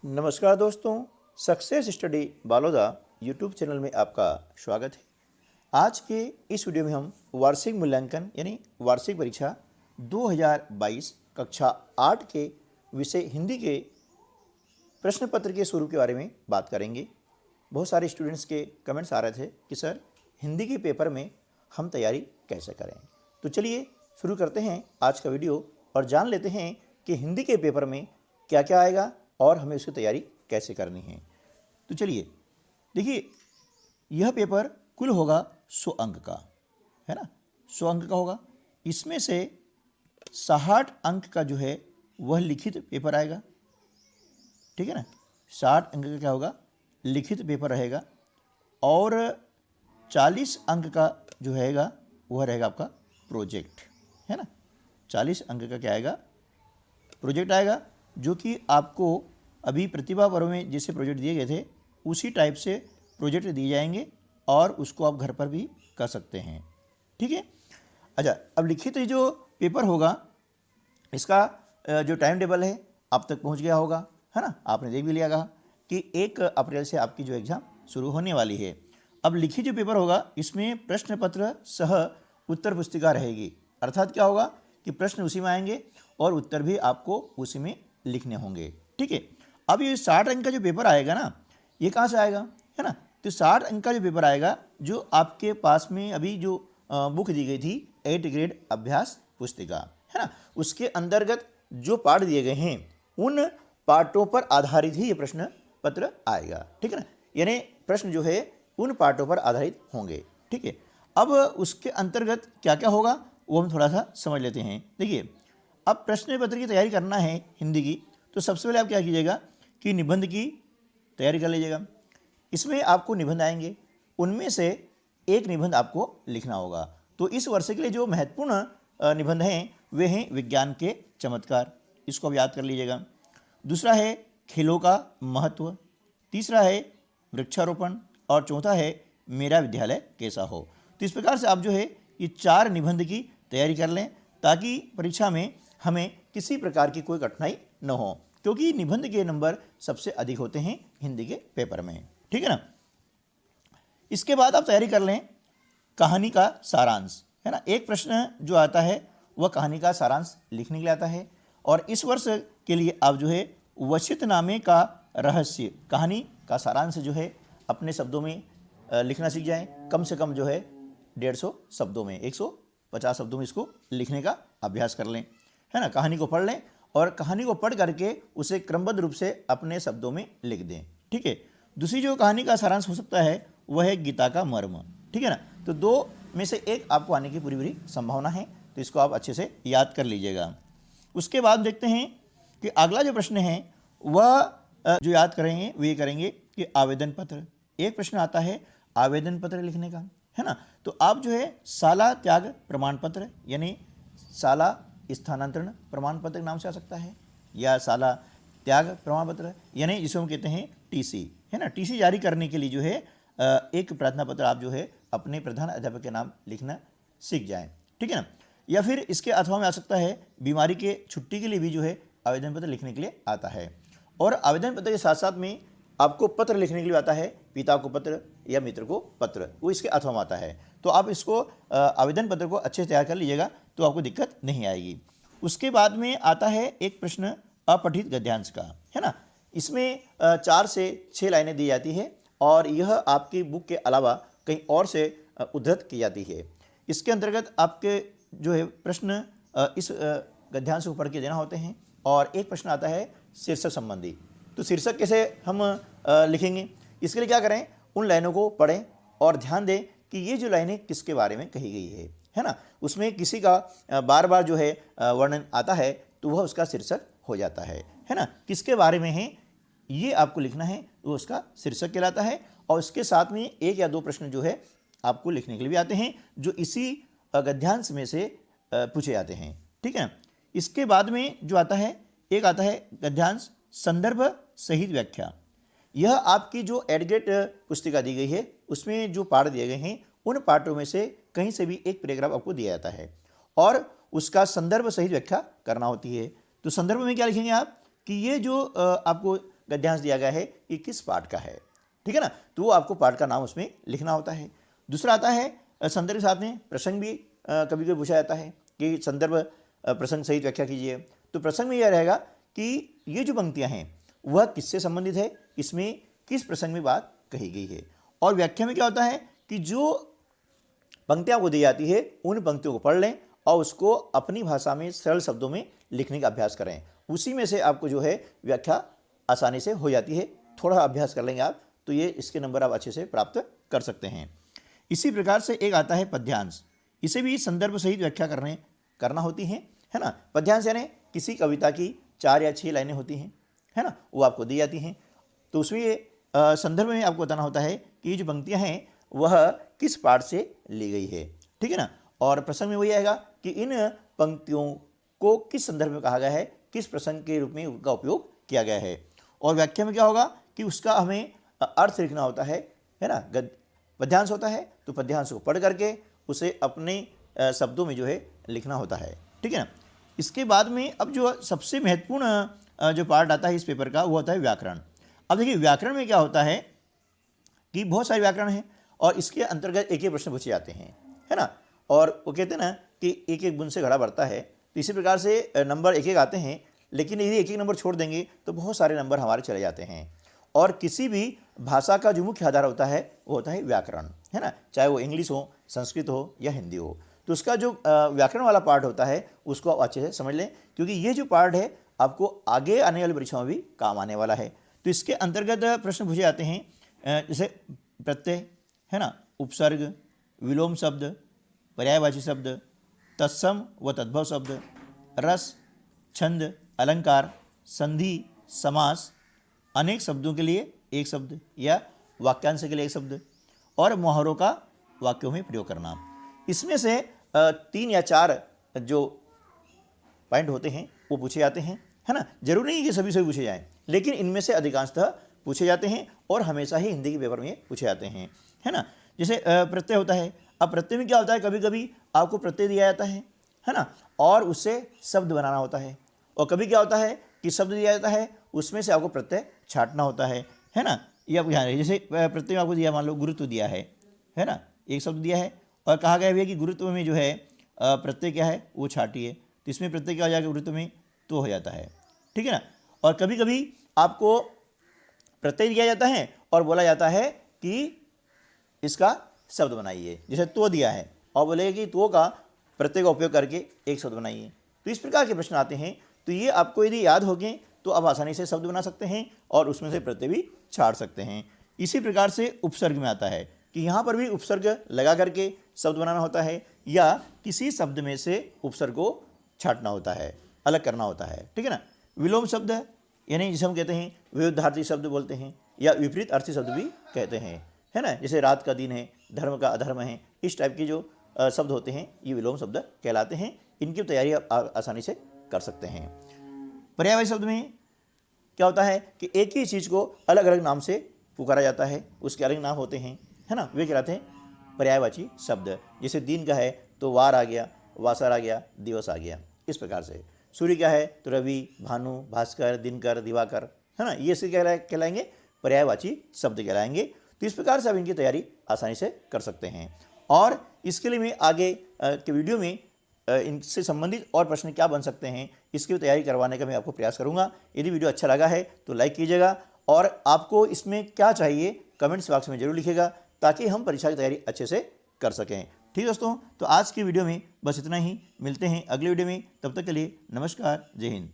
नमस्कार दोस्तों, success study Baloda YouTube channel में आपका स्वागत है। आज के इस वीडियो में हम वार्षिक मूल्यांकन यानी वार्षिक परीक्षा 2022 कक्षा 8 के विषय हिंदी के प्रश्न पत्र के स्वरूप के बारे में बात करेंगे। बहुत सारे स्टूडेंट्स के कमेंट्स आ रहे थे कि सर हिंदी के पेपर में हम तैयारी कैसे करें। तो चलिए शुरू करते हैं आज का वीडियो और जान लेते हैं कि हिंदी के पेपर में क्या क्या आएगा और हमें उसकी तैयारी कैसे करनी है। तो चलिए देखिए, यह पेपर कुल होगा 100 अंक का, है ना। 100 अंक का होगा। इसमें से 60 अंक का जो है वह लिखित पेपर आएगा, ठीक है ना। 60 अंक का क्या होगा, लिखित पेपर रहेगा। और 40 अंक का जो रहेगा वह रहेगा आपका प्रोजेक्ट, है ना। 40 अंक का क्या आएगा, प्रोजेक्ट आएगा, जो कि आपको अभी प्रतिभा पर्व में जैसे प्रोजेक्ट दिए गए थे उसी टाइप से प्रोजेक्ट दिए जाएंगे और उसको आप घर पर भी कर सकते हैं, ठीक है। अच्छा, अब लिखित जो पेपर होगा इसका जो टाइम टेबल है आप तक पहुंच गया होगा, है ना। आपने देख भी लिया कहा कि 1 अप्रैल से आपकी जो एग्ज़ाम शुरू होने वाली है। अब लिखित जो पेपर होगा इसमें प्रश्न पत्र सह उत्तर पुस्तिका रहेगी। अर्थात क्या होगा कि प्रश्न उसी में आएंगे और उत्तर भी आपको उसी में लिखने होंगे, ठीक है। अब ये 60 अंक का जो पेपर आएगा ना, ये कहाँ से आएगा, है ना। तो 60 अंक का जो पेपर आएगा, जो आपके पास में अभी जो बुक दी गई थी 8 ग्रेड अभ्यास पुस्तिका, है ना, उसके अंतर्गत जो पाठ दिए गए हैं उन पाठों पर आधारित ही ये प्रश्न पत्र आएगा, ठीक है ना। यानी प्रश्न जो है उन पाठों पर आधारित होंगे, ठीक है। अब उसके अंतर्गत क्या क्या होगा वो हम थोड़ा सा समझ लेते हैं। देखिए, अब प्रश्न पत्र की तैयारी करना है हिंदी की, तो सबसे पहले आप क्या कीजिएगा कि निबंध की तैयारी कर लीजिएगा। इसमें आपको निबंध आएंगे, उनमें से एक निबंध आपको लिखना होगा। तो इस वर्ष के लिए जो महत्वपूर्ण निबंध हैं वे हैं विज्ञान के चमत्कार, इसको आप याद कर लीजिएगा। दूसरा है खेलों का महत्व, तीसरा है वृक्षारोपण और चौथा है मेरा विद्यालय कैसा हो। तो इस प्रकार से आप जो है ये 4 निबंध की तैयारी कर लें ताकि परीक्षा में हमें किसी प्रकार की कोई कठिनाई न हो, क्योंकि निबंध के नंबर सबसे अधिक होते हैं हिंदी के पेपर में, ठीक है ना। इसके बाद आप तैयारी कर लें कहानी का सारांश, है ना। एक प्रश्न जो आता है वह कहानी का सारांश लिखने के लिए आता है। और इस वर्ष के लिए आप जो है वशिष्ठनामे का रहस्य कहानी का सारांश जो है अपने शब्दों में लिखना सीख जाएं। कम से कम जो है 150 शब्दों में, 150 शब्दों में इसको लिखने का अभ्यास कर लें, है ना। कहानी को पढ़ लें और कहानी को पढ़ करके उसे क्रमबद्ध रूप से अपने शब्दों में लिख दें, ठीक है। दूसरी जो कहानी का सारांश हो सकता है वह है गीता का मर्म, ठीक है ना। तो 2 में से एक आपको आने की पूरी पूरी संभावना है, तो इसको आप अच्छे से याद कर लीजिएगा। उसके बाद देखते हैं कि अगला जो प्रश्न है वह जो याद करेंगे वे करेंगे कि आवेदन पत्र। एक प्रश्न आता है आवेदन पत्र लिखने का, है ना। तो आप जो है शाला त्याग प्रमाण पत्र यानी शाला स्थानांतरण प्रमाण पत्र के नाम से आ सकता है, या शाला त्याग प्रमाण पत्र यानी जिसे हम कहते हैं टीसी, है ना। टीसी जारी करने के लिए जो है एक प्रार्थना पत्र आप जो है अपने प्रधान अध्यापक के नाम लिखना सीख जाएं, ठीक है ना। या फिर इसके अथवा में आ सकता है बीमारी के छुट्टी के लिए भी जो है आवेदन पत्र लिखने के लिए आता है। और आवेदन पत्र के साथ साथ में आपको पत्र लिखने के लिए आता है, पिता को पत्र या मित्र को पत्र, वो इसके अथवा में आता है। तो आप इसको आवेदन पत्र को अच्छे से तैयार कर लीजिएगा तो आपको दिक्कत नहीं आएगी। उसके बाद में आता है एक प्रश्न अपठित गद्यांश का, है ना। इसमें 4 से 6 लाइनें दी जाती है और यह आपकी बुक के अलावा कहीं और से उद्धृत की जाती है। इसके अंतर्गत आपके जो है प्रश्न इस गद्यांश को पढ़ के देना होते हैं। और एक प्रश्न आता है शीर्षक संबंधी। तो शीर्षक कैसे हम लिखेंगे, इसके लिए क्या करें, उन लाइनों को पढ़ें और ध्यान दें कि ये जो लाइनें किसके बारे में कही गई है ना। उसमें किसी का बार बार जो है वर्णन आता है तो वह उसका शीर्षक हो जाता है ना। किसके बारे में है ये आपको लिखना है, वो उसका शीर्षक कहलाता है। और उसके साथ में 1 या 2 प्रश्न जो है आपको लिखने के लिए भी आते हैं जो इसी गद्यांश में से पूछे जाते हैं, ठीक है। इसके बाद में जो आता है एक आता है गद्यांश संदर्भ सहित व्याख्या। यह आपकी जो एडगेट पुस्तिका दी गई है उसमें जो पाठ दिए गए हैं उन पाठों में से कहीं से भी एक पैराग्राफ आपको दिया जाता है और उसका संदर्भ सहित व्याख्या करना होती है। तो संदर्भ में क्या लिखेंगे आप कि ये जो आपको गद्यांश दिया गया है कि किस पाठ का है, ठीक है ना। तो वो आपको पाठ का नाम उसमें लिखना होता है। दूसरा आता है संदर्भ के साथ में प्रसंग भी कभी कभी पूछा जाता है कि संदर्भ प्रसंग सहित व्याख्या कीजिए। तो प्रसंग में यह रहेगा कि ये जो पंक्तियां हैं वह किससे संबंधित है, इसमें किस प्रसंग में बात कही गई है। और व्याख्या में क्या होता है कि जो पंक्तियां को दी जाती है उन पंक्तियों को पढ़ लें और उसको अपनी भाषा में सरल शब्दों में लिखने का अभ्यास करें। उसी में से आपको जो है व्याख्या आसानी से हो जाती है। थोड़ा अभ्यास कर लेंगे आप तो ये इसके नंबर आप अच्छे से प्राप्त कर सकते हैं। इसी प्रकार से एक आता है पद्यांश। इसे भी संदर्भ सहित व्याख्या करना होती है ना। पद्यांश यानी किसी कविता की 4 या 6 लाइनें होती हैं, है ना, वो आपको दी जाती हैं। तो उसमें संदर्भ में आपको बताना होता है कि ये जो पंक्तियां हैं वह किस पाठ से ली गई है, ठीक है ना। और प्रसंग में वही आएगा कि इन पंक्तियों को किस संदर्भ में कहा गया है, किस प्रसंग के रूप में उनका उपयोग किया गया है। और व्याख्या में क्या होगा कि उसका हमें अर्थ लिखना होता है ना। पद्यांश होता है तो पद्यांश को पढ़ करके उसे अपने शब्दों में जो है लिखना होता है, ठीक है ना। इसके बाद में अब जो सबसे महत्वपूर्ण जो पार्ट आता है इस पेपर का वो होता है व्याकरण। अब देखिए व्याकरण में क्या होता है कि बहुत सारे व्याकरण हैं और इसके अंतर्गत एक एक प्रश्न पूछे जाते हैं, है ना। और वो कहते हैं ना कि एक एक बूंद से घड़ा भरता है। तो इसी प्रकार से नंबर एक एक आते हैं, लेकिन यदि एक एक नंबर छोड़ देंगे तो बहुत सारे नंबर हमारे चले जाते हैं। और किसी भी भाषा का जो मुख्य आधार होता है वो होता है व्याकरण, है ना। चाहे वो इंग्लिश हो, संस्कृत हो या हिंदी हो। तो उसका जो व्याकरण वाला पार्ट होता है उसको आप अच्छे से समझ लें, क्योंकि ये जो पार्ट है आपको आगे आने वाली परीक्षाओं में भी काम आने वाला है। तो इसके अंतर्गत प्रश्न पूछे जाते हैं जैसे प्रत्यय, है ना, उपसर्ग, विलोम शब्द, पर्यायवाची शब्द, तत्सम व तद्भव शब्द, रस, छंद, अलंकार, संधि, समास, अनेक शब्दों के लिए एक शब्द या वाक्यांश के लिए एक शब्द, और मुहावरों का वाक्यों में प्रयोग करना। इसमें से 3 या 4 जो पॉइंट होते हैं वो पूछे जाते हैं, है ना। जरूरी नहीं कि सभी से पूछे जाएं, लेकिन इनमें से अधिकांशतः पूछे जाते हैं और हमेशा ही हिंदी के पेपर में पूछे जाते हैं, है ना। जैसे प्रत्यय होता है। अब प्रत्यय में क्या होता है, कभी कभी आपको प्रत्यय दिया जाता है ना, और उससे शब्द बनाना होता है। और कभी क्या होता है कि शब्द दिया जाता है उसमें से आपको प्रत्यय छांटना होता है ना। ये आप ध्यान रखिए। जैसे प्रत्यय में आपको दिया, मान लो गुरुत्व दिया है ना, एक शब्द दिया है और कहा गया भी है कि गुरुत्व में जो है प्रत्यय क्या है वो छाटिए। तो इसमें प्रत्यय क्या हो जाएगा गुरुत्व में, तो हो जाता है, ठीक है ना। और कभी कभी आपको प्रत्यय दिया जाता है और बोला जाता है कि इसका शब्द बनाइए। जैसे तो दिया है और बोलेगा कि तो का प्रत्यय का उपयोग करके एक शब्द बनाइए। तो इस प्रकार के प्रश्न आते हैं। तो ये आपको यदि याद हो गए तो आप आसानी से शब्द बना सकते हैं और उसमें से प्रत्यय भी छाड़ सकते हैं। इसी प्रकार से उपसर्ग में आता है कि यहाँ पर भी उपसर्ग लगा करके शब्द बनाना होता है या किसी शब्द में से उपसर्ग को छाटना होता है, अलग करना होता है, ठीक है ना। विलोम शब्द यानी जिसे हम कहते हैं विरुद्धार्थी शब्द बोलते हैं या विपरीत अर्थी शब्द भी कहते हैं, है ना। जैसे रात का दिन है, धर्म का अधर्म है, इस टाइप के जो शब्द होते हैं ये विलोम शब्द कहलाते हैं। इनकी तैयारी आप आसानी से कर सकते हैं। पर्यायवाची शब्द में क्या होता है कि एक ही चीज़ को अलग अलग नाम से पुकारा जाता है, उसके अलग नाम होते हैं, है ना, वे कहलाते हैं पर्यायवाची शब्द। जैसे दिन का है तो वार आ गया, वासर आ गया, दिवस आ गया। इस प्रकार से सूर्य का है तो रवि, भानु, भास्कर, दिनकर, दिवाकर, है ना, ये से कहलाएंगे पर्यायवाची शब्द कहलाएंगे। तो इस प्रकार से आप इनकी तैयारी आसानी से कर सकते हैं। और इसके लिए मैं आगे के वीडियो में इनसे संबंधित और प्रश्न क्या बन सकते हैं इसकी तैयारी करवाने का मैं आपको प्रयास करूंगा। यदि वीडियो अच्छा लगा है तो लाइक कीजिएगा और आपको इसमें क्या चाहिए कमेंट्स बॉक्स में जरूर लिखिएगा ताकि हम परीक्षा की तैयारी अच्छे से कर सकें। ठीक दोस्तों, तो आज की वीडियो में बस इतना ही। मिलते हैं अगले वीडियो में, तब तक के लिए नमस्कार, जय हिंद।